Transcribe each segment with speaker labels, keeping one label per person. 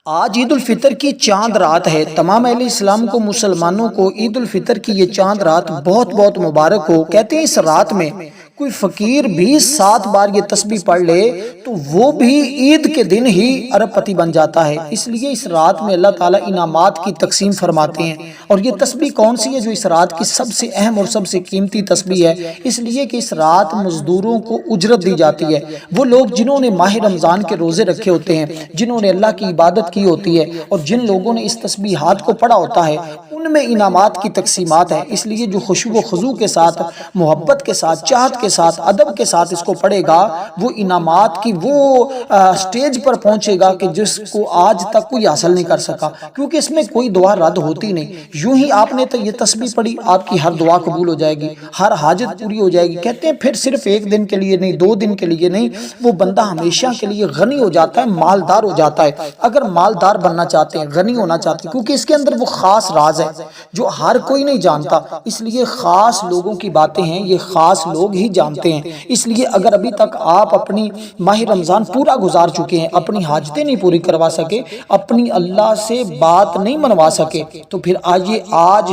Speaker 1: آج عید الفطر کی چاند رات ہے۔ تمام اہل اسلام کو، مسلمانوں کو عید الفطر کی یہ چاند رات بہت بہت مبارک ہو۔ کہتے ہیں اس رات میں کوئی فقیر بھی 7 بار یہ تسبیح پڑھ لے تو وہ بھی عید کے دن ہی ارب پتی بن جاتا ہے۔ اس لیے اس رات میں اللہ تعالیٰ انعامات کی تقسیم فرماتے ہیں۔ اور یہ تسبیح کون سی ہے جو اس رات کی سب سے اہم اور سب سے قیمتی تسبیح ہے؟ اس لیے کہ اس رات مزدوروں کو اجرت دی جاتی ہے۔ وہ لوگ جنہوں نے ماہ رمضان کے روزے رکھے ہوتے ہیں، جنہوں نے اللہ کی عبادت کی ہوتی ہے، اور جن لوگوں نے اس تسبیحات کو پڑھا ہوتا ہے، ان میں انعامات کی تقسیمات ہیں۔ اس لیے جو خشوع و خضوع کے ساتھ، محبت کے ساتھ، چاہت کے ساتھ، ادب کے ساتھ اس کو پڑھے گا، وہ انعامات کی وہ سٹیج پر پہنچے گا کہ جس کو آج تک کوئی حاصل نہیں کر سکا، کیونکہ اس میں کوئی دعا رد ہوتی نہیں۔ یوں ہی آپ نے تو یہ تسبیح پڑھی، آپ کی ہر دعا قبول ہو جائے گی، ہر حاجت پوری ہو جائے گی۔ کہتے ہیں پھر صرف 1 دن کے لیے نہیں، 2 دن کے لیے نہیں، وہ بندہ ہمیشہ کے لیے غنی ہو جاتا ہے، مالدار ہو جاتا ہے۔ اگر مالدار بننا چاہتے ہیں، غنی ہونا چاہتے ہیں، کیونکہ اس کے اندر وہ خاص راز ہے جو ہر کوئی نہیں جانتا، اس لیے خاص لوگوں کی باتیں ہیں، یہ خاص لوگ ہی جانتے ہیں۔ اس لیے اگر ابھی تک آپ اپنی ماہ رمضان پورا گزار چکے ہیں، اپنی حاجتیں نہیں پوری کروا سکے، اپنی اللہ سے بات نہیں منوا سکے، تو پھر آج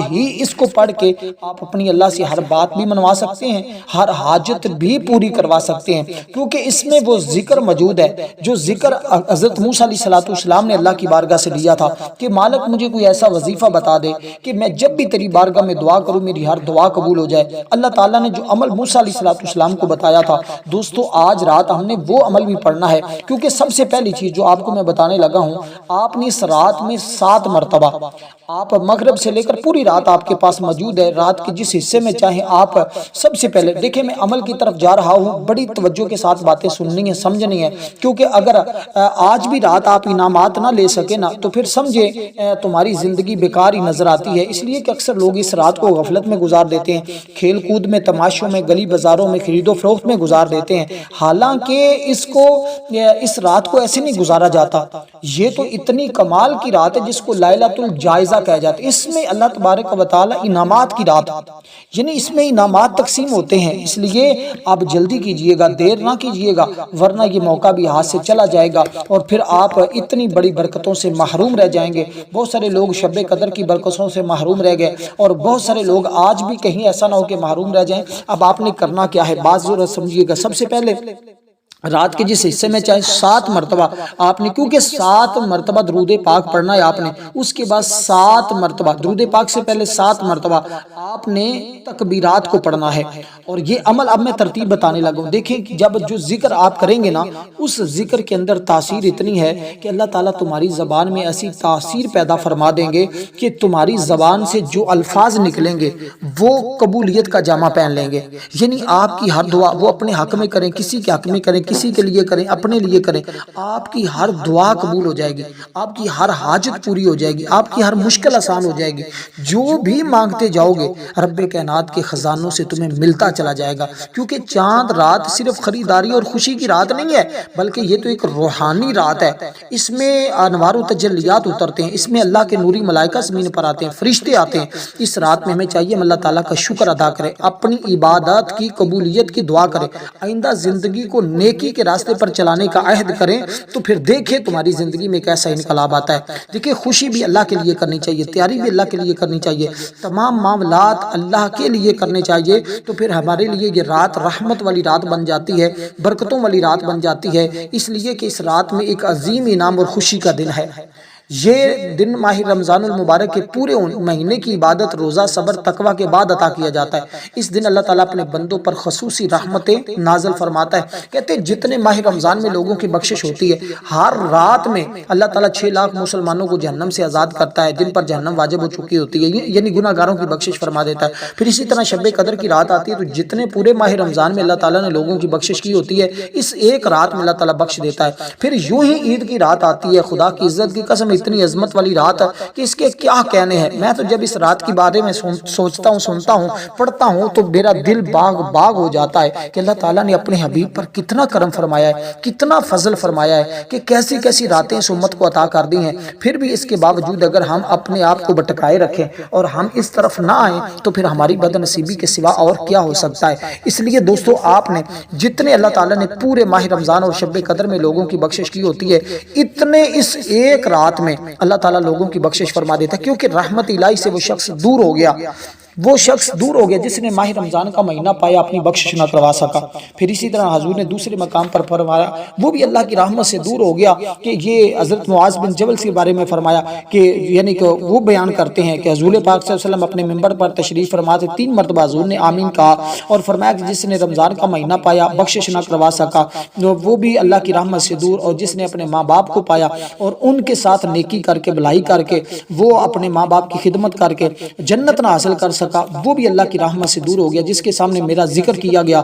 Speaker 1: ہی اس کو پڑھ کے آپ اپنی اللہ سے ہر بات بھی منوا سکتے ہیں، ہر حاجت بھی پوری کروا سکتے ہیں، کیونکہ اس میں وہ ذکر موجود ہے جو ذکر حضرت موسیٰ علیہ السلام نے اللہ کی بارگاہ سے لیا تھا کہ مالک مجھے کوئی ایسا وظیفہ بتا دے کہ میں جب بھی تیری بارگاہ میں دعا کروں میری ہر دعا قبول ہو جائے۔ اللہ تعالیٰ نے جو عمل موسیٰ علیہ السلام کو بتایا تھا، دوستو آج رات ہم نے وہ عمل بھی پڑھنا ہے، کیونکہ سب سے پہلی چیز جو آپ کو میں بتانے لگا ہوں، آپ نے اس رات میں 7 مرتبہ، آپ مغرب سے لے کر پوری رات آپ کے پاس موجود ہے، رات کے جس حصے میں چاہیں آپ سب سے پہلے دیکھیں، میں عمل کی طرف جا رہا ہوں، بڑی توجہ کے ساتھ باتیں سننی ہے، سمجھنی ہے، کیونکہ اگر آج بھی رات آپ انعامات نہ لے سکے نا تو پھر سمجھے تمہاری زندگی بیکار ہی نظر آتی ہے۔ اس لیے کہ اکثر لوگ اس رات کو غفلت میں گزار دیتے ہیں، کھیل کود میں، تماشوں میں، گلی بازاروں میں، خرید و فروخت میں گزار دیتے ہیں، حالانکہ اس رات کو ایسے نہیں گزارا جاتا۔ یہ تو اتنی کمال کی رات ہے جس کو لیلۃ الجائزہ کہا جاتا ہے۔ اس میں اللہ تبارک و تعالی انعامات کی رات، یعنی اس میں انعامات تقسیم ہوتے ہیں، اس لیے آپ جلدی کیجئے گا، دیر نہ کیجئے گا، ورنہ یہ موقع بھی ہاتھ سے چلا جائے گا اور پھر آپ اتنی بڑی برکتوں سے محروم رہ جائیں گے۔ بہت سارے لوگ شب قدر کی برکتوں سے محروم رہ گئے، اور بہت سارے لوگ آج بھی کہیں ایسا نہ ہو کہ محروم رہ جائیں۔ اب آپ نے کرنا کیا ہے، بات ضرور سمجھیے گا۔ سب سے پہلے رات کے جس حصے میں چاہے 7 مرتبہ آپ نے، کیونکہ 7 مرتبہ درود پاک پڑھنا ہے آپ نے، اس کے بعد 7 مرتبہ درود پاک سے پہلے 7 مرتبہ آپ نے تکبیرات کو پڑھنا ہے۔ اور یہ عمل اب میں ترتیب بتانے لگا ہوں۔ دیکھیں کہ جب جو ذکر آپ کریں گے نا، اس ذکر کے اندر تاثیر اتنی ہے کہ اللہ تعالیٰ تمہاری زبان میں ایسی تاثیر پیدا فرما دیں گے کہ تمہاری زبان سے جو الفاظ نکلیں گے وہ قبولیت کا جامہ پہن لیں گے۔ یعنی آپ کی ہر دعا وہ اپنے حق میں کریں، کسی کے حق میں کریں، کسی کے لیے کریں، اپنے لیے کریں، آپ کی ہر دعا قبول ہو جائے گی، آپ کی ہر حاجت پوری ہو جائے گی، آپ کی ہر مشکل آسان ہو جائے گی۔ جو بھی مانگتے جاؤ گے رب کائنات کے خزانوں سے تمہیں ملتا چلا جائے گا، کیونکہ چاند رات صرف خریداری اور خوشی کی رات نہیں ہے، بلکہ یہ تو ایک روحانی رات ہے۔ اس میں انوار و تجلیات اترتے ہیں، اس میں اللہ کے نوری ملائکہ زمین پر آتے ہیں، فرشتے آتے ہیں۔ اس رات میں ہمیں چاہیے ہم اللہ تعالیٰ کا شکر ادا کریں، اپنی عبادات کی قبولیت کی دعا کریں، آئندہ زندگی کو نیکی کے راستے پر چلانے کا عہد کریں، تو پھر دیکھیں تمہاری زندگی میں کیسا انقلاب آتا ہے۔ دیکھیں خوشی بھی اللہ کے لیے کرنی چاہیے، تیاری بھی اللہ کے لیے کرنی چاہیے، تمام معاملات اللہ کے لیے کرنے چاہیے، تو پھر ہمارے لیے یہ رات رحمت والی رات بن جاتی ہے، برکتوں والی رات بن جاتی ہے، اس لیے کہ اس رات میں ایک عظیم انعام اور خوشی کا دن ہے۔ یہ دن ماہ رمضان المبارک کے پورے مہینے کی عبادت، روزہ، صبر، تقوی کے بعد عطا کیا جاتا ہے۔ اس دن اللہ تعالیٰ اپنے بندوں پر خصوصی رحمتیں نازل فرماتا ہے۔ کہتے ہیں جتنے ماہ رمضان میں لوگوں کی بخشش ہوتی ہے، ہر رات میں اللہ تعالیٰ 6 لاکھ مسلمانوں کو جہنم سے آزاد کرتا ہے، جن پر جہنم واجب ہو چکی ہوتی ہے، یعنی گناہ گاروں کی بخشش فرما دیتا ہے۔ پھر اسی طرح شب قدر کی رات آتی ہے تو جتنے پورے ماہ رمضان میں اللہ تعالیٰ نے لوگوں کی بخشش کی ہوتی ہے، اس ایک رات میں اللہ تعالیٰ بخش دیتا ہے۔ پھر یوں ہی عید کی رات آتی ہے، خدا کی عزت کی قسم اتنی عظمت والی رات کہ اس کے کیا کہنے ہیں۔ میں تو جب اس رات کی بارے میں سوچتا ہوں، سنتا ہوں، پڑھتا ہوں تو میرا دل باغ باغ ہو جاتا ہے کہ اللہ تعالیٰ نے اپنے حبیب پر کتنا کرم فرمایا ہے، کتنا فضل فرمایا ہے کہ کیسی کیسی راتیں اس امت کو عطا کر دی ہیں۔ پھر بھی اس کے باوجود اگر ہم اپنے آپ کو بٹکائے رکھیں اور ہم اس طرف نہ آئیں تو پھر ہماری بد نصیبی کے سوا اور کیا ہو سکتا ہے۔ اس لیے دوستو، آپ نے جتنے اللہ تعالیٰ نے پورے ماہ رمضان اور شب قدر میں لوگوں کی بخشش کی ہوتی ہے، اتنے اس ایک رات میں اللہ تعالیٰ لوگوں کی بخشش فرما دیتا ہے، کیونکہ رحمت الہی سے وہ شخص دور ہو گیا، وہ شخص دور ہو گیا جس نے ماہ رمضان کا مہینہ پایا، اپنی بخشش نہ کروا سکا۔ پھر اسی طرح حضور نے دوسرے مقام پر فرمایا وہ بھی اللہ کی رحمت سے دور ہو گیا کہ یہ حضرت معاذ بن جبل کے بارے میں فرمایا کہ یعنی کہ وہ بیان کرتے ہیں کہ حضور پاک صلی اللہ علیہ وسلم اپنے منبر پر تشریف فرما تھے، 3 مرتبہ حضور نے آمین کہا اور فرمایا کہ جس نے رمضان کا مہینہ پایا، بخشش نہ کروا سکا، وہ بھی اللہ کی رحمت سے دور، اور جس نے اپنے ماں باپ کو پایا اور ان کے ساتھ نیکی کر کے، بھلائی کر کے، وہ اپنے ماں باپ کی خدمت کر کے جنت نہ حاصل کر سکا، وہ بھی اللہ کی رحمت سے دور ہو گیا۔ جس کے سامنے میرا ذکر کیا گیا،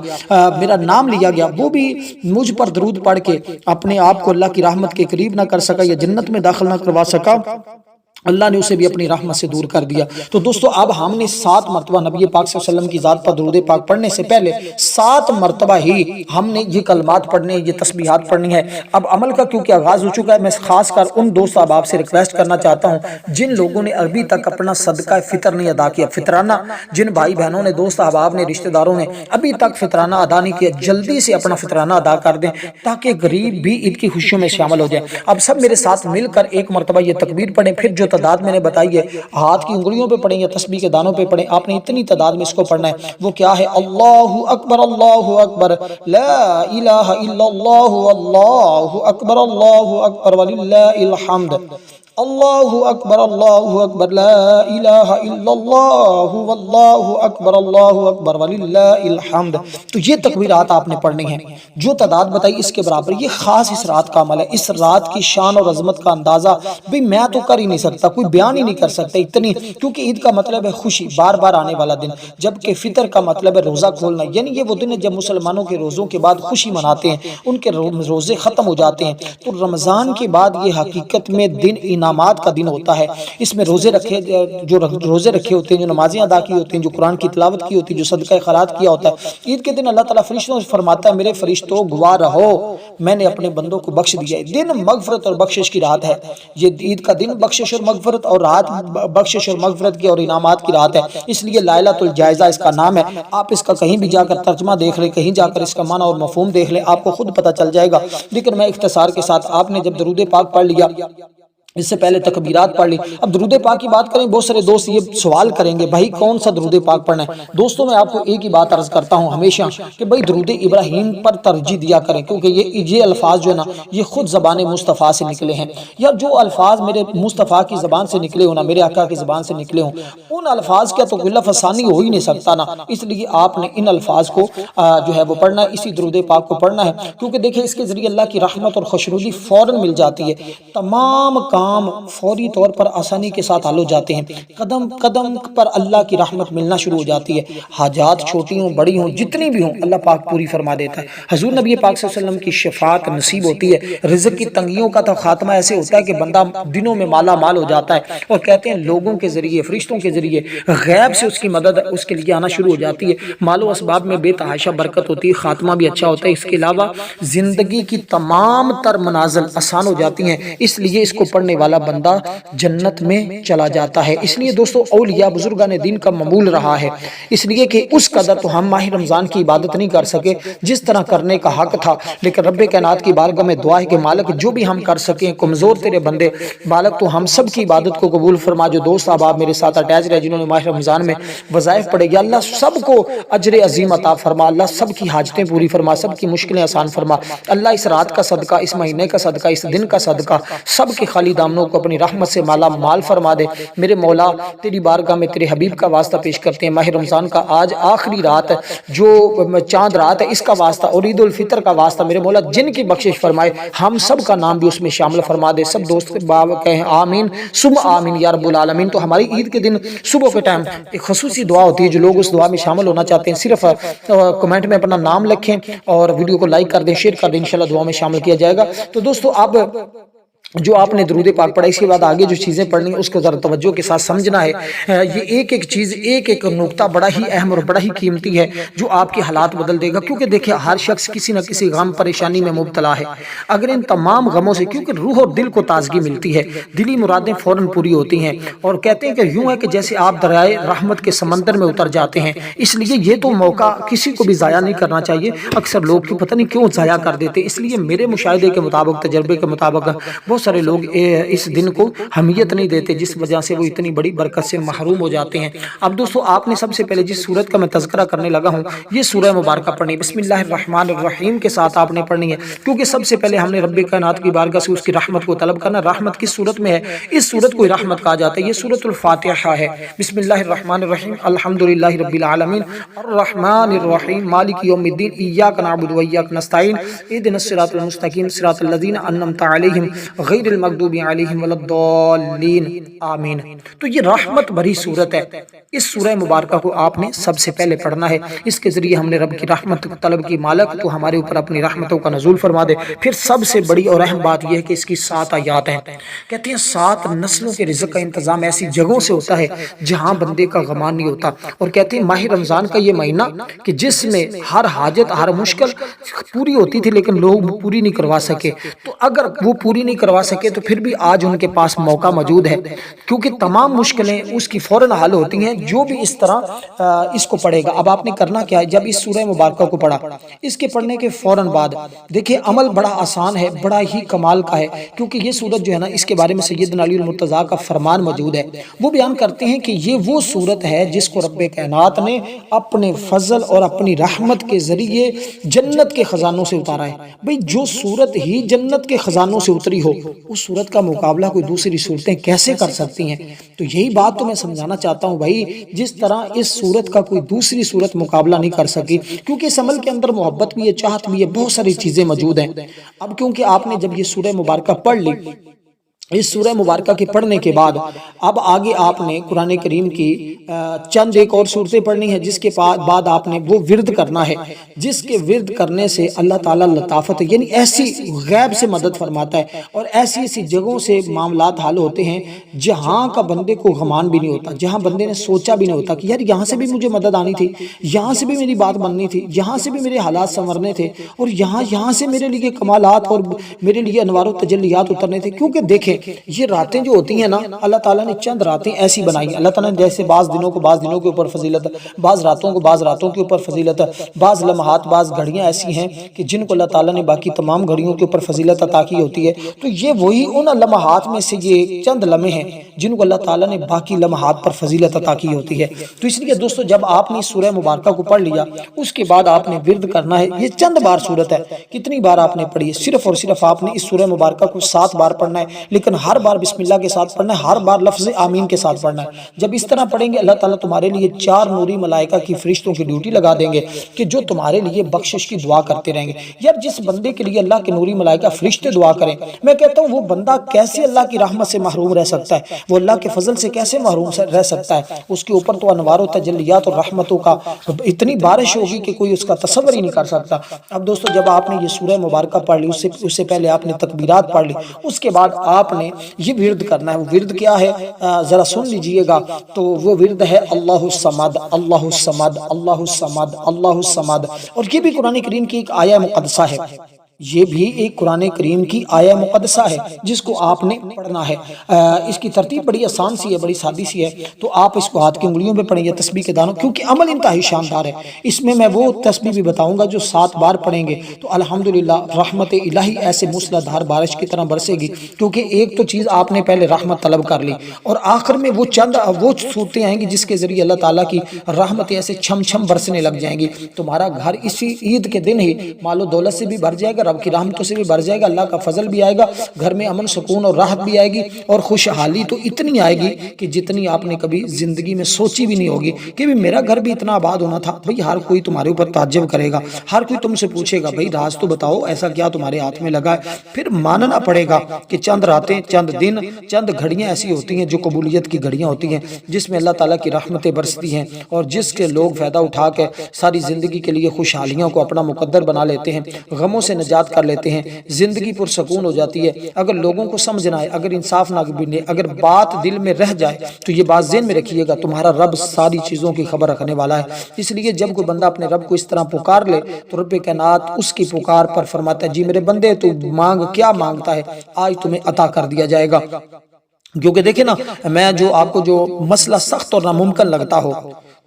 Speaker 1: میرا نام لیا گیا، وہ بھی مجھ پر درود پڑھ کے اپنے آپ کو اللہ کی رحمت کے قریب نہ کر سکا یا جنت میں داخل نہ کروا سکا، اللہ نے اسے بھی اپنی رحمت سے دور کر دیا۔ تو دوستو، اب ہم نے 7 مرتبہ نبی پاک صلی اللہ علیہ وسلم کی ذات پر درود پاک پڑھنے سے پہلے 7 مرتبہ ہی ہم نے یہ کلمات پڑھنے، یہ تسبیحات پڑھنی ہے۔ اب عمل کا کیونکہ آغاز ہو چکا ہے، میں خاص کر ان دوست احباب سے ریکویسٹ کرنا چاہتا ہوں جن لوگوں نے ابھی تک اپنا صدقہ فطر نہیں ادا کیا، فطرانہ، جن بھائی بہنوں نے، دوست احباب نے، رشتہ داروں نے ابھی تک فطرانہ ادا نہیں کیا، جلدی سے اپنا فطرانہ ادا کر دیں تاکہ غریب بھی عید کی خوشیوں میں شامل ہو جائیں۔ اب سب میرے ساتھ مل کر ایک مرتبہ یہ تکبیر پڑھیں، پھر جو تعداد میں نے بتائی ہے ہاتھ کی انگلیوں پہ پڑھیں یا تسبیح کے دانوں پہ پڑھیں، آپ نے اتنی تعداد میں اس کو پڑھنا ہے۔ وہ کیا ہے؟ اللہ اکبر لا الہ الا اللہ واللہ اکبر وللہ الحمد، اللہ اکبر لا الہ الا اللہ واللہ اکبر وللہ الحمد۔ تو یہ تکبیرات آپ نے پڑھنی ہیں، جو تعداد بتائی اس کے برابر۔ یہ خاص اس رات کا عمل ہے، اس رات کی شان اور عظمت کا اندازہ بھی میں تو کر ہی نہیں سکتا، کوئی بیان ہی نہیں کر سکتا اتنی، کیونکہ عید کا مطلب ہے خوشی، بار بار آنے والا دن، جبکہ فطر کا مطلب ہے روزہ کھولنا، یعنی یہ وہ دن ہے جب مسلمانوں کے روزوں کے بعد خوشی مناتے ہیں، ان کے روزے ختم ہو جاتے ہیں۔ تو رمضان کے بعد یہ حقیقت میں دن انعامات کا دن ہوتا ہے، اس میں روزے رکھے، جو روزے رکھے ہوتے ہیں، جو نمازیں ادا کی ہوتی ہیں، جو قرآن کی تلاوت کی ہوتی ہے، جو صدقہ خیرات کیا ہوتا ہے۔ عید کے دن اللہ تعالیٰ فرشتوں سے فرماتا ہے میرے فرشتوں گواہ رہو، میں نے اپنے بندوں کو بخش دیا ہے۔ دن مغفرت اور بخشش کی رات ہے، یہ عید کا دن بخشش اور مغفرت اور رات بخشش اور مغفرت کی اور انعامات کی رات ہے، اس لیے لائلۃ الجائزہ اس کا نام ہے۔ آپ اس کا کہیں بھی جا کر ترجمہ دیکھ لیں، کہیں جا کر اس کا معنی اور مفہوم دیکھ لیں، آپ کو خود پتہ چل جائے گا۔ لیکن میں اختصار کے ساتھ، آپ نے جب درود پاک پڑھ لیا، اس سے پہلے تکبیرات پڑھ لی، اب درود پاک کی بات کریں، بہت سارے دوست یہ سوال کریں گے بھائی کون سا درود پاک پڑھنا ہے؟ دوستوں، میں آپ کو ایک ہی بات عرض کرتا ہوں ہمیشہ کہ بھائی درود ابراہیم پر ترجیح دیا کریں، کیونکہ یہ الفاظ جو ہے نا یہ خود زبان مصطفیٰ سے نکلے ہیں، یا جو الفاظ میرے مصطفیٰ کی زبان سے نکلے ہوں نا، میرے آقا کی زبان سے نکلے ہوں، ان الفاظ کا تو کوئی لفظ ثانی ہو ہی نہیں سکتا نا، اس لیے آپ نے ان الفاظ کو جو ہے وہ پڑھنا ہے، اسی درود پاک کو پڑھنا ہے، کیونکہ دیکھیں اس کے ذریعے اللہ کی رحمت اور خوشنودی فوراً مل جاتی ہے، تمام کام فوری طور پر آسانی کے ساتھ حل ہو جاتے ہیں، قدم قدم پر اللہ کی رحمت ملنا شروع ہو جاتی ہے، حاجات چھوٹی ہوں بڑی ہوں جتنی بھی ہوں اللہ پاک پوری فرما دیتا ہے۔ حضور نبی پاک صلی اللہ علیہ وسلم کی شفاعت نصیب ہوتی ہے، رزق کی تنگیوں کا تو خاتمہ ایسے ہوتا ہے کہ بندہ دنوں میں مالا مال ہو جاتا ہے، اور کہتے ہیں لوگوں کے ذریعے، فرشتوں کے ذریعے غیب سے اس کی مدد اس کے لیے آنا شروع ہو جاتی ہے، مال و اسباب میں بے تحاشا برکت ہوتی ہے، خاتمہ بھی اچھا ہوتا ہے، اس کے علاوہ زندگی کی تمام تر منازل آسان ہو جاتی ہیں، اس لیے اس کو پڑھنے والا بندہ جنت میں چلا جاتا ہے۔ اس لیے دوستو اولیاء بزرگان دین کا معمول رہا ہے، اس لیے کہ اس قدر تو ہم ماہ رمضان کی عبادت نہیں کر سکے جس طرح کرنے کا حق تھا، لیکن رب کائنات کی بارگاہ میں دعا ہے کہ مالک جو بھی ہم کر سکیں، کمزور تیرے بندے مالک تو ہم سب کی عبادت کو قبول فرما۔ جو دوست احباب میرے ساتھ اٹیچ رہے جنہوں نے ماہ رمضان میں وظائف پڑھے، یا اللہ سب کو اجر عظیم عطا فرما، اللہ سب کی حاجتیں پوری فرما، سب کی مشکلیں آسان فرما، اللہ اس رات کا صدقہ، اس مہینے کا صدقہ، اس دن کا صدقہ سب کے خالی دامنوں کو اپنی رحمت سے مالا مال فرما دے۔ میرے مولا تیری بارگاہ میں تیرے حبیب کا واسطہ پیش کرتے ہیں، ماہ رمضان کا آج آخری رات جو چاند رات ہے اس کا واسطہ اور عید الفطر کا واسطہ میرے مولا جن کی بخشش فرمائے ہم سب کا نام بھی اس میں شامل فرما دے۔ سب دوست کہیں آمین ثم آمین یا رب العالمین۔ تو ہماری عید کے دن صبح کے ٹائم ایک خصوصی دعا ہوتی ہے، جو لوگ اس دعا میں شامل ہونا چاہتے ہیں صرف کمنٹ میں اپنا نام لکھیں اور ویڈیو کو لائک کر دیں، شیئر کر دیں، انشاءاللہ دعا میں شامل کیا جائے گا۔ تو دوستو اب جو آپ نے درود پاک پڑھا، اس کے بعد آگے جو چیزیں پڑھنی ہیں اس کو ذرا توجہ کے ساتھ سمجھنا ہے۔ یہ ایک ایک چیز، ایک ایک نقطہ بڑا ہی اہم اور بڑا ہی قیمتی ہے جو آپ کے حالات بدل دے گا، کیونکہ دیکھیں ہر شخص کسی نہ کسی غم پریشانی میں مبتلا ہے۔ اگر ان تمام غموں سے، کیونکہ روح اور دل کو تازگی ملتی ہے، دلی مرادیں فوراً پوری ہوتی ہیں، اور کہتے ہیں کہ یوں ہے کہ جیسے آپ دریائے رحمت کے سمندر میں اتر جاتے ہیں۔ اس لیے یہ تو موقع کسی کو بھی ضائع نہیں کرنا چاہیے۔ اکثر لوگ کی پتہ نہیں کیوں ضائع کر دیتے، اس لیے میرے مشاہدے کے مطابق، تجربے کے مطابق بہت سارے لوگ اس دن کو اہمیت نہیں دیتے، جس وجہ سے وہ اتنی بڑی برکت سے محروم ہو جاتے ہیں۔ اب دوستو، آپ نے سب سے پہلے جس سورت کا میں تذکرہ کرنے لگا ہوں، یہ سورہ مبارکہ پڑھنی، بسم اللہ الرحمن الرحیم کے ساتھ آپ نے پڑھنی ہے، کیونکہ سب سے پہلے ہم نے رب کائنات کی بارگاہ سے اس کی رحمت کو طلب کرنا۔ رحمت کس صورت میں ہے؟ اس صورت کو رحمت کہا جاتا ہے۔ یہ سورۃ الفاتحہ ہے۔ بسم اللہ الرحمن الرحیم، الحمدللہ رب العالمین الرحمن الرحیم مالک یوم الدین، ایاک نعبد و ایاک نستعین، اہدنا الصراط المستقیم صراط الذین انعمت علیہم غیر المغضوب علیہم ولا الضالین، آمین۔ تو یہ رحمت بھری صورت ہے۔ اس سورہ مبارکہ کو آپ نے سب سے پہلے پڑھنا ہے۔ اس کے ذریعے ہم نے رب کی رحمت طلب کی، مالک تو ہمارے اوپر اپنی رحمتوں کا نزول فرما دے۔ پھر سب سے بڑی اور اہم بات یہ ہے کہ اس کی 7 آیات ہیں۔ کہتے ہیں 7 نسلوں کے رزق کا انتظام ایسی جگہوں سے ہوتا ہے جہاں بندے کا غمان نہیں ہوتا، اور کہتے ہیں ماہ رمضان کا یہ مہینہ کہ جس میں ہر حاجت، ہر مشکل پوری ہوتی تھی لیکن لوگ پوری نہیں کروا سکے، تو اگر وہ پوری نہیں کروا سکے تو پھر بھی آج ان کے پاس موقع موجود ہے، کیونکہ تمام مشکلیں اس کی فوراً حل ہوتی ہیں جو بھی اس طرح اس کو پڑھے گا۔ اب آپ نے کرنا کیا ہے؟ جب اس سورہ مبارکہ کو پڑھا، اس کے پڑھنے کے فوراً بعد دیکھیں عمل بڑا آسان ہے، بڑا ہی کمال کا ہے، کیونکہ یہ سورت جو ہے نا، اس کے بارے میں سیدنا علی المرتضیٰ کا فرمان موجود ہے۔ وہ بیان کرتے ہیں کہ یہ وہ سورت ہے جس کو رب کائنات نے اپنے فضل اور اپنی رحمت کے ذریعے جنت کے خزانوں سے اتارا ہے۔ بھئی جو سورت ہی جنت کے خزانوں سے اتری ہو، اس سورت کا مقابلہ کوئی دوسری صورتیں کیسے کر سکتی ہیں؟ تو یہی بات تو میں سمجھانا چاہتا ہوں بھائی، جس طرح اس سورت کا کوئی دوسری سورت مقابلہ نہیں کر سکی، کیونکہ اس عمل کے اندر محبت بھی ہے، چاہت بھی ہے، بہت ساری چیزیں موجود ہیں۔ اب کیونکہ آپ نے جب یہ سورہ مبارکہ پڑھ لی، اس سورہ مبارکہ کے پڑھنے کے بعد اب آگے آپ نے قرآن کریم کی چند ایک اور صورتیں پڑھنی ہے، جس کے بعد آپ نے وہ ورد کرنا ہے، جس کے ورد کرنے سے اللہ تعالیٰ لطافت، یعنی ایسی غیب سے مدد فرماتا ہے، اور ایسی ایسی جگہوں سے معاملات حل ہوتے ہیں جہاں کا بندے کو غمان بھی نہیں ہوتا، جہاں بندے نے سوچا بھی نہیں ہوتا کہ یار یہاں سے بھی مجھے مدد آنی تھی، یہاں سے بھی میری بات بننی تھی، یہاں سے بھی میرے حالات سنورنے تھے، اور یہاں سے میرے لیے کمالات اور میرے لیے انوار و تجلیات اترنے تھے۔ کیونکہ دیکھیں یہ راتیں جو ہوتی ہیں نا، اللہ تعالیٰ نے چند راتیں ایسی بنائی ہیں، اللہ تعالیٰ نے جیسے بعض دنوں کو بعض دنوں کے اوپر فضیلت، بعض راتوں کو بعض راتوں کے اوپر فضیلت، بعض لمحات، بعض گھڑیاں ایسی ہیں کہ جن کو اللہ تعالیٰ نے باقی تمام گھڑیوں کے اوپر فضیلت عطا کی ہوتی ہے۔ تو یہ وہی ان لمحات میں سے یہ چند لمحے ہیں جن کو اللہ تعالیٰ نے باقی لمحات پر فضیلت عطا کی ہوتی ہے۔ تو اس لیے دوستو، جب آپ نے سورہ مبارکہ کو پڑھ لیا، اس کے بعد آپ نے ورد کرنا ہے۔ یہ چند بار صورت ہے، کتنی بار آپ نے پڑھی ہے؟ صرف اور صرف آپ نے اس سورہ مبارکہ کو 7 بار پڑھنا ہے، لیکن ہر بار بسم اللہ کے ساتھ پڑھنا ہے، ہر بار لفظ آمین کے ساتھ پڑھنا ہے۔ جب اس طرح پڑھیں گے، اللہ تعالیٰ تمہارے لیے 4 نوری ملائکہ کی فرشتوں کی ڈیوٹی لگا دیں گے کہ جو تمہارے لیے بخشش کی دعا کرتے رہیں گے۔ یار جس بندے کے لیے اللہ کے نوری ملائکہ فرشتے دعا کریں، میں کہتا ہوں وہ بندہ کیسے اللہ کی رحمت سے محروم رہ سکتا ہے؟ وہ اللہ کے فضل سے کیسے محروم رہ سکتا ہے؟ اس کے اوپر تو انوار و تجلیات اور رحمتوں کا اتنی بارش ہوگی کہ کوئی اس کا تصور ہی نہیں کر سکتا۔ اب دوستو، جب آپ نے یہ سورہ مبارکہ پڑھ لی، اس سے پہلے آپ نے تکبیرات پڑھ لی، اس کے بعد آپ نے یہ ورد کرنا ہے۔ وہ ورد کیا ہے ذرا سن لیجئے گا۔ تو وہ ورد ہے اللہ الصمد، اللہ الصمد، اللہ الصمد، اللہ الصمد، اور یہ بھی قرآن کریم کی ایک آیہ مقدسہ ہے۔ یہ بھی ایک قرآن کریم کی آیہ مقدسہ ہے جس کو آپ نے پڑھنا ہے۔ اس کی ترتیب بڑی آسان سی ہے، بڑی سادی سی ہے، تو آپ اس کو ہاتھ کی انگلیوں پہ پڑھیں یا تسبیح کے دانوں، کیونکہ عمل انتہائی شاندار ہے۔ اس میں وہ تسبیح بھی بتاؤں گا جو 7 بار پڑھیں گے تو الحمدللہ رحمت الہی ایسے موسلادھار بارش کی طرح برسے گی، کیونکہ ایک تو چیز آپ نے پہلے رحمت طلب کر لی، اور آخر میں وہ صورتیں آئیں گی جس کے ذریعے اللہ تعالیٰ کی رحمت ایسے چھم چھم برسنے لگ جائیں گی۔ تمہارا گھر اسی عید کے دن ہی مال و دولت سے بھی بھر جائے گا، رب کی رحمتوں سے بھی بھر جائے گا، اللہ کا فضل بھی آئے گا، گھر میں امن سکون اور راحت بھی آئے گی، اور خوشحالی تو اتنی آئے گی کہ جتنی آپ نے کبھی زندگی میں سوچی بھی نہیں ہوگی کہ میرا گھر بھی اتنا آباد ہونا تھا۔ بھئی ہر کوئی تمہارے اوپر تعجب کرے گا، ہر کوئی تم سے پوچھے گا بھئی راز تو بتاؤ، ایسا کیا تمہارے ہاتھ میں لگا ہے؟ پھر ماننا پڑے گا کہ چند راتیں، چند دن، چند گھڑیاں ایسی ہوتی ہیں جو قبولیت کی گھڑیاں ہوتی ہیں، جس میں اللہ تعالیٰ کی رحمتیں برستی ہیں، اور جس کے لوگ فائدہ اٹھا کے ساری زندگی کے لیے خوشحالیوں کو اپنا مقدر بنا لیتے ہیں، غموں سے نجات ایجاد کر لیتے ہیں، زندگی پرسکون ہو جاتی ہے۔ اگر لوگوں کو سمجھ نہ آئے، اگر انصاف نہ بنے، اگر بات دل میں رہ جائے تو یہ بات ذہن میں رکھیے گا، تمہارا رب ساری چیزوں کی خبر رکھنے والا ہے۔ اس لیے جب کوئی بندہ اپنے رب کو اس طرح پکار لے تو رب کائنات اس کی پکار پر فرماتا ہے جی میرے بندے تو مانگ، کیا مانگتا ہے، آج تمہیں عطا کر دیا جائے گا۔ کیونکہ دیکھیں نا، میں جو آپ کو جو مسئلہ سخت اور ناممکن لگتا ہو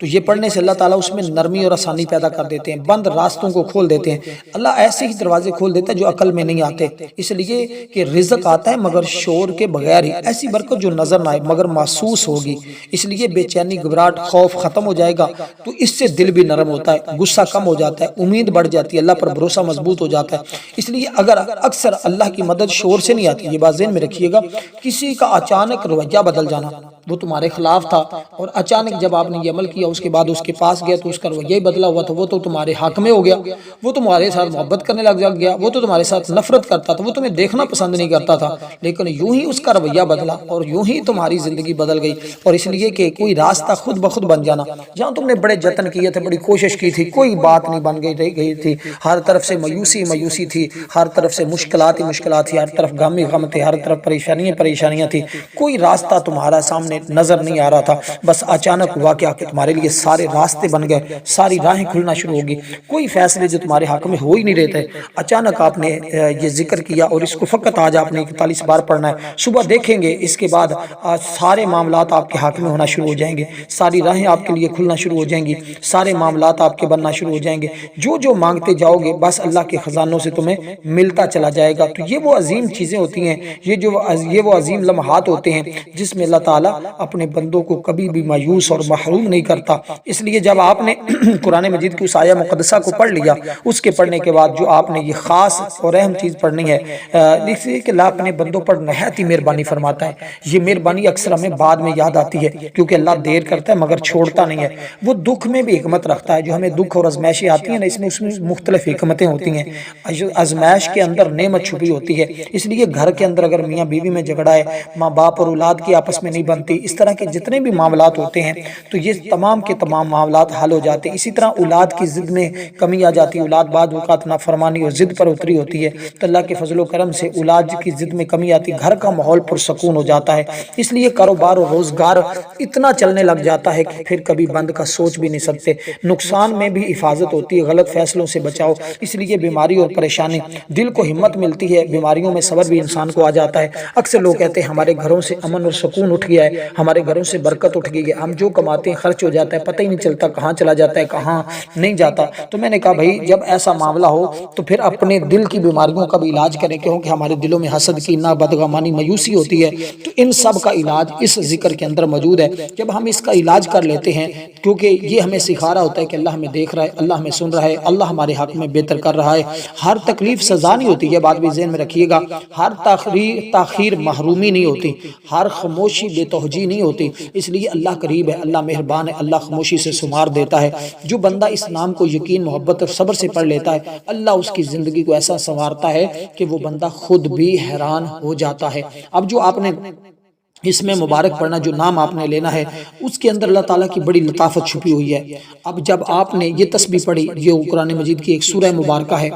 Speaker 1: تو یہ پڑھنے سے اللہ تعالیٰ اس میں نرمی اور آسانی پیدا کر دیتے ہیں، بند راستوں کو کھول دیتے ہیں۔ اللہ ایسے ہی دروازے کھول دیتا ہے جو عقل میں نہیں آتے، اس لیے کہ رزق آتا ہے مگر شور کے بغیر ہی، ایسی برکت جو نظر نہ آئے مگر محسوس ہوگی۔ اس لیے بے چینی، گھبراہٹ، خوف ختم ہو جائے گا تو اس سے دل بھی نرم ہوتا ہے، غصہ کم ہو جاتا ہے، امید بڑھ جاتی ہے، اللہ پر بھروسہ مضبوط ہو جاتا ہے۔ اس لیے اگر اکثر اللہ کی مدد شور سے نہیں آتی، یہ بات ذہن میں رکھیے گا، کسی کا اچانک رویہ بدل جانا، وہ تمہارے خلاف تھا اور اچانک جب آپ نے یہ عمل کیا اس کے بعد اس کے پاس گیا تو اس کا رویہ بدلا ہوا تھا، وہ تو تمہارے حق میں ہو گیا، وہ تمہارے ساتھ محبت کرنے لگ گیا، وہ تو تمہارے ساتھ نفرت کرتا تھا، وہ تمہیں دیکھنا پسند نہیں کرتا تھا، لیکن یوں ہی اس کا رویہ بدلا اور یوں ہی تمہاری زندگی بدل گئی۔ اور اس لیے کہ کوئی راستہ خود بخود بن جانا، جہاں تم نے بڑے جتن کیے تھے، بڑی کوشش کی تھی، کوئی بات نہیں بن گئی تھی، ہر طرف سے مایوسی تھی، ہر طرف سے مشکلات تھی، ہر طرف غم تھے، ہر طرف پریشانیاں تھی، کوئی راستہ تمہارا سامنے نظر نہیں آ رہا تھا، بس اچانک ہوا کیا کہ تمہارے لیے سارے راستے بن گئے، ساری راہیں کھلنا شروع ہوگی، کوئی فیصلے جو تمہارے حق میں ہو ہی نہیں رہے تھے، اچانک آپ نے یہ ذکر کیا اور اس کو فقط آج آپ نے 41 بار پڑھنا ہے، صبح دیکھیں گے اس کے بعد سارے معاملات آپ کے حق میں ہونا شروع ہو جائیں گے، ساری راہیں آپ کے لیے کھلنا شروع ہو جائیں گی، سارے معاملات آپ کے بننا شروع ہو جائیں گے، جو مانگتے جاؤ گے بس اللہ کے خزانوں سے تمہیں ملتا چلا جائے گا۔ تو یہ وہ عظیم چیزیں ہوتی ہیں، یہ وہ عظیم لمحات ہوتے ہیں جس میں اللہ تعالیٰ اپنے بندوں کو کبھی بھی مایوس اور محروم نہیں کرتا۔ اس لیے جب آپ نے قرآن مجید کی اس آیہ مقدسہ کو پڑھ لیا، اس کے پڑھنے کے بعد جو آپ نے یہ خاص اور اہم چیز پڑھنی ہے، اس لیے کہ اللہ اپنے بندوں پر نہایت ہی مہربانی فرماتا ہے۔ یہ مہربانی اکثر ہمیں بعد میں یاد آتی ہے کیونکہ اللہ دیر کرتا ہے مگر چھوڑتا نہیں ہے، وہ دکھ میں بھی حکمت رکھتا ہے، جو ہمیں دکھ اور ازمائشیں آتی ہیں نا، اس میں مختلف حکمتیں ہوتی ہیں، ازمائش کے اندر نعمت چھپی ہوتی ہے۔ اس لیے گھر کے اندر اگر میاں بیوی میں جھگڑا ہے، ماں باپ اور اولاد کی آپس میں نہیں بنتی، اس طرح کے جتنے بھی معاملات ہوتے ہیں تو یہ تمام کے تمام معاملات حل ہو جاتے ہیں۔ اسی طرح اولاد کی ضد میں کمی آ جاتی ہے، اولاد بعض اوقات نافرمانی اور ضد پر اتری ہوتی ہے، تو اللہ کے فضل و کرم سے اولاد کی ضد میں کمی آتی، گھر کا ماحول پرسکون ہو جاتا ہے۔ اس لیے کاروبار اور روزگار اتنا چلنے لگ جاتا ہے کہ پھر کبھی بند کا سوچ بھی نہیں سکتے، نقصان میں بھی حفاظت ہوتی ہے، غلط فیصلوں سے بچاؤ۔ اس لیے بیماری اور پریشانی، دل کو ہمت ملتی ہے، بیماریوں میں صبر بھی انسان کو آ جاتا ہے۔ اکثر لوگ کہتے ہیں ہمارے گھروں سے امن اور سکون اٹھ گیا ہے، ہمارے گھروں سے برکت اٹھ گئی ہے، ہم جو کماتے ہیں خرچ ہو جاتا ہے، پتہ ہی نہیں چلتا کہاں چلا جاتا ہے کہاں نہیں جاتا۔ تو میں نے کہا بھائی جب ایسا معاملہ ہو تو پھر اپنے دل کی بیماریوں کا بھی علاج کریں، کیونکہ ہمارے دلوں میں حسد، کینہ، بدگمانی، مایوسی ہوتی ہے، تو ان سب کا علاج اس ذکر کے اندر موجود ہے۔ جب ہم اس کا علاج کر لیتے ہیں، کیونکہ یہ ہمیں سکھا رہا ہوتا ہے کہ اللہ ہمیں دیکھ رہا ہے، اللہ ہمیں سن رہا ہے، اللہ ہمارے حق میں بہتر کر رہا ہے، ہر تکلیف سزا نہیں ہوتی، یہ بات بھی ذہن میں رکھیے گا، ہر تاخیر محرومی نہیں ہوتی، ہر خاموشی بے توجہی نہیں ہوتی۔ اس لیے اللہ قریب ہے، اللہ مہربان ہے، اللہ خاموشی سے شمار دیتا ہے۔ جو بندہ اس نام کو یقین، محبت اور صبر سے پڑھ لیتا ہے، اللہ اس کی زندگی کو ایسا سنوارتا ہے کہ وہ بندہ خود بھی حیران ہو جاتا ہے۔ اب جو آپ نے اس میں مبارک پڑھنا، جو نام آپ نے لینا ہے، اس کے اندر اللہ تعالیٰ کی بڑی لطافت چھپی ہوئی ہے۔ اب جب آپ نے یہ تسبیح پڑھی، یہ قرآن مجید کی ایک سورہ مبارکہ ہے،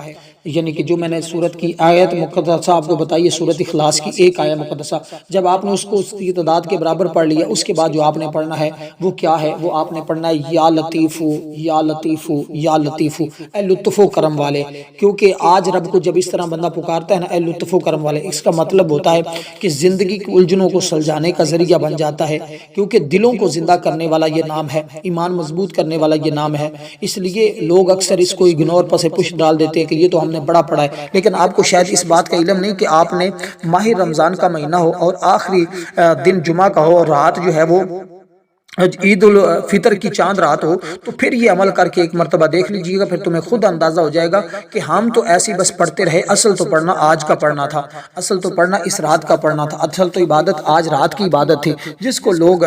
Speaker 1: یعنی کہ جو میں نے سورت کی آیت مقدسہ آپ کو بتائی ہے، سورت اخلاص کی ایک آیت مقدسہ، جب آپ نے اس کو اس کی تعداد کے برابر پڑھ لیا، اس کے بعد جو آپ نے پڑھنا ہے وہ کیا ہے؟ وہ آپ نے پڑھنا ہے یا لطیفو یا لطیفو یا لطیفو، اے لطف و کرم والے۔ کیونکہ آج رب کو جب اس طرح بندہ پکارتا ہے نا، اے لطف و کرم والے، اس کا مطلب ہوتا ہے کہ زندگی کی الجھنوں کو سلجھانے کا ذریعہ بن جاتا ہے، کیونکہ دلوں کو زندہ کرنے والا یہ نام ہے، ایمان مضبوط کرنے والا یہ نام ہے۔ اس لیے لوگ اکثر اس کو اگنور پس پش ڈال دیتے ہیں کہ یہ تو ہم نے بڑا پڑھا ہے، لیکن آپ کو شاید اس بات کا علم نہیں کہ آپ نے ماہ رمضان کا مہینہ ہو اور آخری دن جمعہ کا ہو اور رات جو ہے وہ عید الفطر کی چاند رات ہو، تو پھر یہ عمل کر کے ایک مرتبہ دیکھ لیجئے گا، پھر تمہیں خود اندازہ ہو جائے گا کہ ہم تو ایسی بس پڑھتے رہے، اصل تو پڑھنا آج کا پڑھنا تھا، اصل تو پڑھنا اس رات کا پڑھنا تھا، اصل تو عبادت آج رات کی عبادت تھی، جس کو لوگ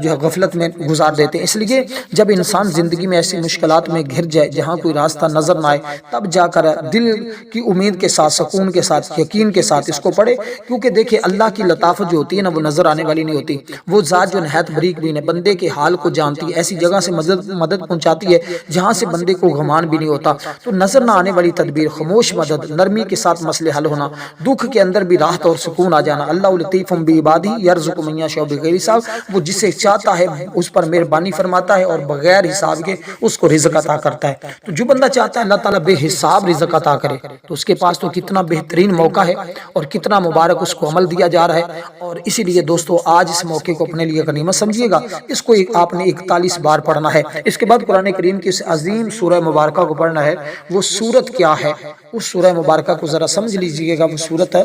Speaker 1: جو ہے غفلت میں گزار دیتے ہیں۔ اس لیے جب انسان زندگی میں ایسی مشکلات میں گھر جائے جہاں کوئی راستہ نظر نہ آئے، تب جا کر دل کی امید کے ساتھ، سکون کے ساتھ، یقین کے ساتھ اس کو پڑھے، کیونکہ دیکھیں اللہ کی لطافت جو ہوتی ہے نا، وہ نظر آنے والی نہیں ہوتی، وہ ذات جو نہایت بریک بین ہے، بندے بندے کے حال کو جانتی ہے، ایسی جگہ سے مدد پہنچاتی ہے جہاں سے بندے کو گمان بھی نہیں ہوتا۔ تو نظر نہ آنے والی تدبیر، خاموش مدد، نرمی کے ساتھ مسئلے حل ہونا، دکھ کے اندر بھی راحت اور سکون آ جانا۔ اللہ لطیف بعبادہ یرزق من یشاء بغیر حساب، وہ جسے چاہتا ہے اس پر مہربانی فرماتا ہے اور بغیر حساب کے اس کو رزق عطا کرتا ہے۔ تو جو بندہ چاہتا ہے اللہ تعالیٰ بے حساب رزق عطا کرے تو اس کے پاس تو کتنا بہترین موقع ہے اور کتنا مبارک اس کو عمل دیا جا رہا ہے۔ اور اسی لیے دوستو آج اس موقع کو اپنے لیے غنیمت سمجھیے گا۔ اس کو آپ نے 41 بار پڑھنا ہے۔ اس کے بعد قرآن کریم کی اس عظیم سورہ مبارکہ کو پڑھنا ہے۔ وہ سورت کیا ہے؟ اس سورہ مبارکہ کو ذرا سمجھ لیجئے گا۔ وہ سورت ہے،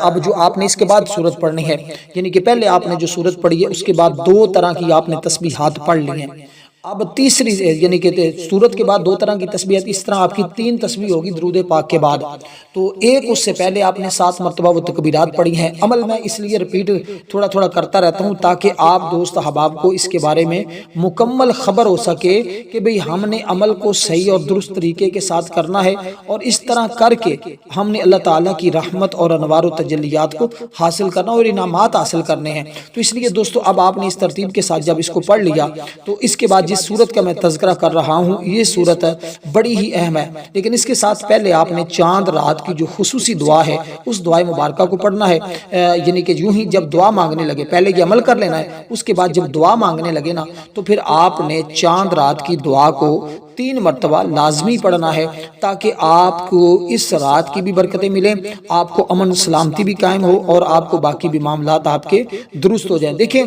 Speaker 1: اب جو آپ نے اس کے بعد سورت پڑھنی ہے، یعنی کہ پہلے آپ نے جو سورت پڑھی ہے اس کے بعد 2 طرح کی آپ نے تسبیحات پڑھ لی ہیں۔ اب تیسری یعنی کہ سورت کے بعد 2 طرح کی تسبیحات، اس طرح آپ کی 3 تسبیح ہوگی درود پاک کے بعد۔ تو ایک اس سے پہلے آپ نے 7 مرتبہ وہ تکبیرات پڑھی ہیں۔ عمل میں اس لیے ریپیٹ تھوڑا تھوڑا کرتا رہتا ہوں تاکہ آپ دوست احباب کو اس کے بارے میں مکمل خبر ہو سکے کہ بھئی ہم نے عمل کو صحیح اور درست طریقے کے ساتھ کرنا ہے، اور اس طرح کر کے ہم نے اللہ تعالیٰ کی رحمت اور انوار و تجلیات کو حاصل کرنا اور انعامات حاصل کرنے ہیں۔ تو اس لیے دوستو اب آپ نے اس ترتیب کے ساتھ جب اس کو پڑھ لیا تو اس کے بعد جس سورت کا میں تذکرہ کر رہا ہوں یہ سورت بڑی ہی اہم ہے، لیکن اس کے ساتھ پہلے آپ نے چاند رات کی جو خصوصی دعا ہے اس دعائے مبارکہ کو پڑھنا ہے۔ یعنی کہ یوں ہی جب دعا مانگنے لگے پہلے یہ عمل کر لینا ہے، اس کے بعد جب دعا مانگنے لگے نا تو پھر آپ نے چاند رات کی دعا کو 3 مرتبہ لازمی پڑھنا ہے تاکہ آپ کو اس رات کی بھی برکتیں ملیں، آپ کو امن سلامتی بھی قائم ہو اور آپ کو باقی بھی معاملات آپ کے درست ہو جائیں۔ دیکھیں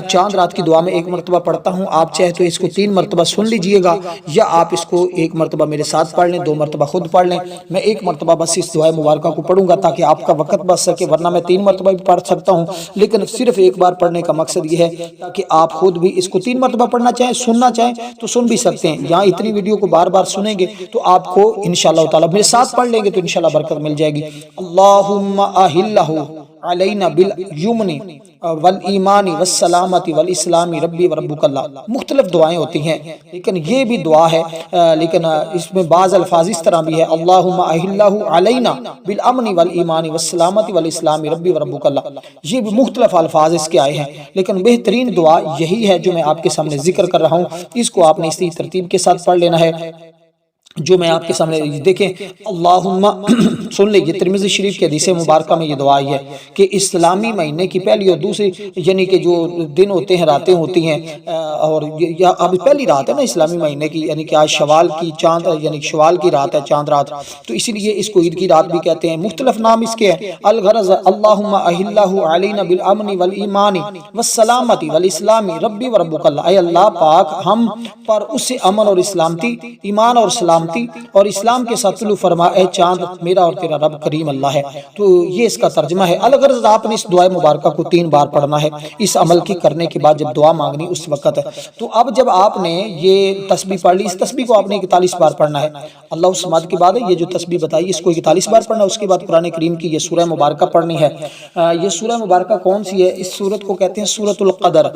Speaker 1: چاند رات کی دعا میں 1 مرتبہ پڑھتا ہوں، آپ چاہے تو اس کو 3 مرتبہ سن لیجئے گا یا آپ اس کو 1 مرتبہ میرے ساتھ پڑھ لیں، 2 مرتبہ خود پڑھ لیں۔ میں 1 مرتبہ بس اس دعائے مبارکہ کو پڑھوں گا تاکہ آپ کا وقت بچ سکے، ورنہ میں 3 مرتبہ بھی پڑھ سکتا ہوں، لیکن صرف ایک بار پڑھنے کا مقصد یہ ہے تاکہ آپ خود بھی اس کو 3 مرتبہ پڑھنا چاہیں، سننا چاہیں تو سن بھی سکتے ہیں، یہاں اتنی ویڈیو کو بار بار سنیں گے تو آپ کو انشاءاللہ تعالی میرے ساتھ پڑھ لیں گے تو انشاءاللہ برکت مل جائے گی۔ اللہم اہلہ علینا بالیمن والایمان والسلامت والاسلام ربی وربک اللہ۔ مختلف دعائیں ہوتی ہیں لیکن یہ بھی دعا ہے، لیکن اس میں بعض الفاظ اس طرح بھی ہے اللہم اہلہ علینا بالامن والایمان والسلامت والاسلام ربی وربک اللہ۔ یہ بھی مختلف الفاظ اس کے آئے ہیں لیکن بہترین دعا یہی ہے جو میں آپ کے سامنے ذکر کر رہا ہوں، اس کو آپ نے اسی ترتیب کے ساتھ پڑھ لینا ہے جو میں آپ کے سامنے دیکھیں۔ اللہم سن لیں، یہ ترمذی شریف کے حدیث مبارکہ میں یہ دعا آئی ہے کہ اسلامی مہینے کی پہلی اور دوسری یعنی کہ جو دن ہوتے ہیں راتیں ہوتی ہیں، اور اب پہلی رات ہے نا اسلامی مہینے کی، یعنی کہ آج شوال کی چاند یعنی شوال کی رات ہے، چاند رات، تو اسی لیے اس کو عید کی رات بھی کہتے ہیں، مختلف نام اس کے ہیں۔ الغرض اللہم اہلہ علینا بالامن والایمان والسلامت والاسلام ربی وربک اللہ، اے اللہ پاک ہم پر اس سے امن اور اسلامتی، ایمان اور سلامتی اور اسلام کے ساتھ طلوع فرما، اے چاند میرا اور تیرا رب کریم اللہ ہے۔ تو یہ اس کا ترجمہ ہے۔ الغرض آپ نے اس دعائے مبارکہ کو 3 بار پڑھنا ہے اس عمل کی کرنے کے بعد جب دعا مانگنی اس وقت ہے۔ تو اب جب آپ نے یہ تسبیح پڑھ لی، اس تسبیح کو آپ نے 41 بار پڑھنا ہے۔ اللہ الصمد کے بعد یہ جو تسبیح بتائی اس کو 41 بار پڑھنا ہے، اس کے بعد قرآن کریم کی یہ سورہ مبارکہ پڑھنی ہے۔ یہ سورہ مبارکہ کون سی ہے؟ اس سورت کو کہتے ہیں سورۃ القدر۔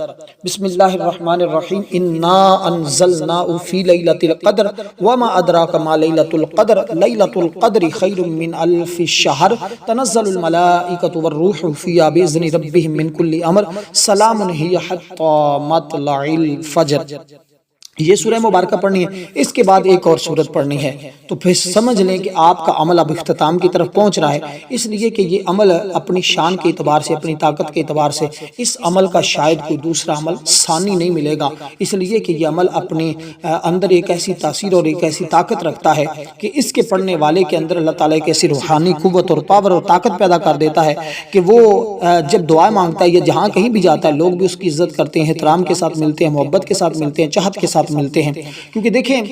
Speaker 1: بسم اللہ الرحمن الرحیم، انا انزلناه فی لیلۃ القدر وما ادراک ما لیلۃ القدر لیلۃ القدر خیر من الف شہر تنزل الملائکۃ والروح فیہا باذن ربہم من کل امر سلام ہی حتی مطلع الفجر۔ یہ سورہ مبارکہ پڑھنی ہے، اس کے بعد ایک اور سورت پڑھنی ہے، تو پھر سمجھ لیں کہ آپ کا عمل اب اختتام کی طرف پہنچ رہا ہے، اس لیے کہ یہ عمل اپنی شان کے اعتبار سے، اپنی طاقت کے اعتبار سے اس عمل کا شاید کوئی دوسرا عمل ثانی نہیں ملے گا، اس لیے کہ یہ عمل اپنے اندر ایک ایسی تاثیر اور ایک ایسی طاقت رکھتا ہے کہ اس کے پڑھنے والے کے اندر اللہ تعالیٰ ایک ایسی روحانی قوت اور پاور اور طاقت پیدا کر دیتا ہے کہ وہ جب دعائیں مانگتا ہے یا جہاں کہیں بھی جاتا ہے لوگ بھی اس کی عزت کرتے ہیں، احترام کے ساتھ ملتے ہیں، محبت کے ساتھ ملتے ہیں، چاہت کے ساتھ ملتے ہیں۔ کیونکہ دیکھیں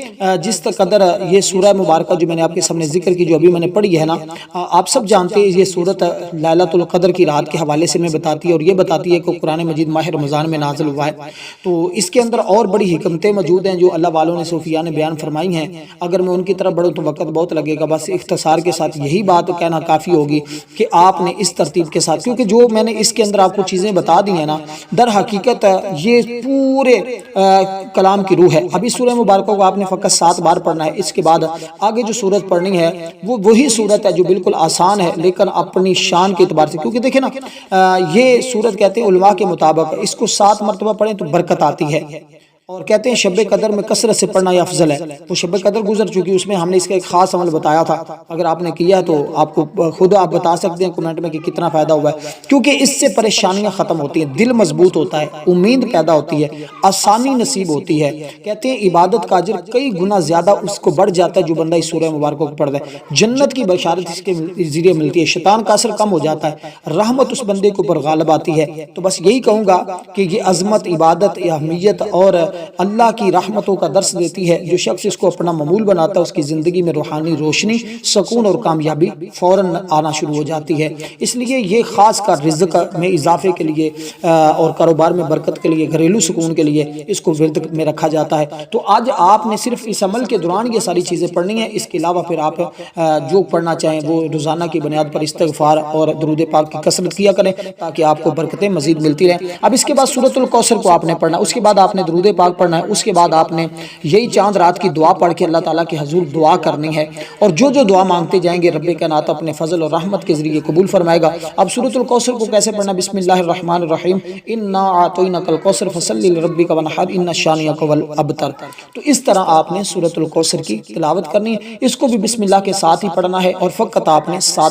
Speaker 1: جس قدر یہ سورہ مبارکہ جو میں نے آپ کے سامنے ذکر کی جو ابھی میں نے پڑھی ہے نا، آپ سب جانتے ہیں یہ سورت لیلۃ القدر کی رات کے حوالے سے میں بتاتی ہے اور یہ بتاتی ہے کہ قرآن مجید ماہ رمضان میں نازل ہوا ہے، تو اس کے اندر اور بڑی حکمتیں موجود ہیں جو اللہ والوں نے صوفیاء نے بیان فرمائی ہیں۔ اگر میں ان کی طرف بڑھوں تو وقت بہت لگے گا، بس اختصار کے ساتھ یہی بات کہنا کافی ہوگی کہ آپ نے اس ترتیب کے ساتھ، کیونکہ جو میں نے اس کے اندر آپ کو چیزیں بتا دی ہیں نا، در حقیقت یہ پورے کلام کی روح شروع ہے. ابھی سورہ مبارکہ کو آپ نے فقط 7 بار پڑھنا ہے. اس کے بعد آگے جو سورت پڑھنی ہے وہ وہی سورت ہے جو بالکل آسان ہے لیکن اپنی شان کے اعتبار سے, کیونکہ دیکھیں نا یہ سورت کہتے ہیں علماء کے مطابق اس کو 7 مرتبہ پڑھیں تو برکت آتی ہے, اور کہتے ہیں شب قدر میں کثرت سے پڑھنا یہ افضل ہے. تو شب قدر گزر چکی, اس میں ہم نے اس کا ایک خاص عمل بتایا تھا, اگر آپ نے کیا ہے تو آپ کو خود آپ بتا سکتے ہیں کمنٹ میں کہ کتنا فائدہ ہوا ہے, کیونکہ اس سے پریشانیاں ختم ہوتی ہیں, دل مضبوط ہوتا ہے, امید پیدا ہوتی ہے, آسانی نصیب ہوتی ہے. کہتے ہیں عبادت کا اجر کئی گنا زیادہ اس کو بڑھ جاتا ہے جو بندہ اس سورہ مبارکہ کو پڑھتا ہے. جنت کی بشارت اس کے ذریعے ملتی ہے, شیطان کا اثر کم ہو جاتا ہے, رحمت اس بندے کے اوپر غالب آتی ہے. تو بس یہی کہوں گا کہ یہ عظمت, عبادت, اہمیت اور اللہ کی رحمتوں کا درس دیتی ہے. جو شخص اس کو اپنا معمول بناتا ہے اس کی زندگی میں روحانی روشنی, سکون اور کامیابی فوراً آنا شروع ہو جاتی ہے. اس لیے یہ خاص کر رزق میں اضافے کے لیے اور کاروبار میں برکت کے لیے, گھریلو سکون کے لیے اس کو ورد میں رکھا جاتا ہے. تو آج آپ نے صرف اس عمل کے دوران یہ ساری چیزیں پڑھنی ہیں. اس کے علاوہ پھر آپ جو پڑھنا چاہیں وہ روزانہ کی بنیاد پر استغفار اور درود پاک کی کثرت کیا کریں تاکہ آپ کو برکتیں مزید ملتی رہیں. اب اس کے بعد سورۃ الکوثر کو آپ نے پڑھنا, اس کے بعد آپ نے درود پاک پڑھنا ہے, اس کے بعد آپ نے یہی چاند رات کی دعا پڑھ کے اللہ تعالیٰ کے حضور دعا کرنی ہے, اور جو جو دعا مانگتے جائیں گے رب کائنات اپنے فضل اور رحمت کے ذریعے قبول فرمائے گا. اب سورۃ الکوثر کو کیسے پڑھنا؟ بسم اللہ الرحمن الرحیم, انا اعطیناک الکوثر فصلی لربک وانحر ان شانئک هو الابتر. تو اس طرح آپ نے سورۃ الکوثر کی تلاوت کرنی ہے. اس کو بھی بسم اللہ کے ساتھ ہی پڑھنا ہے اور فقط آپ نے 7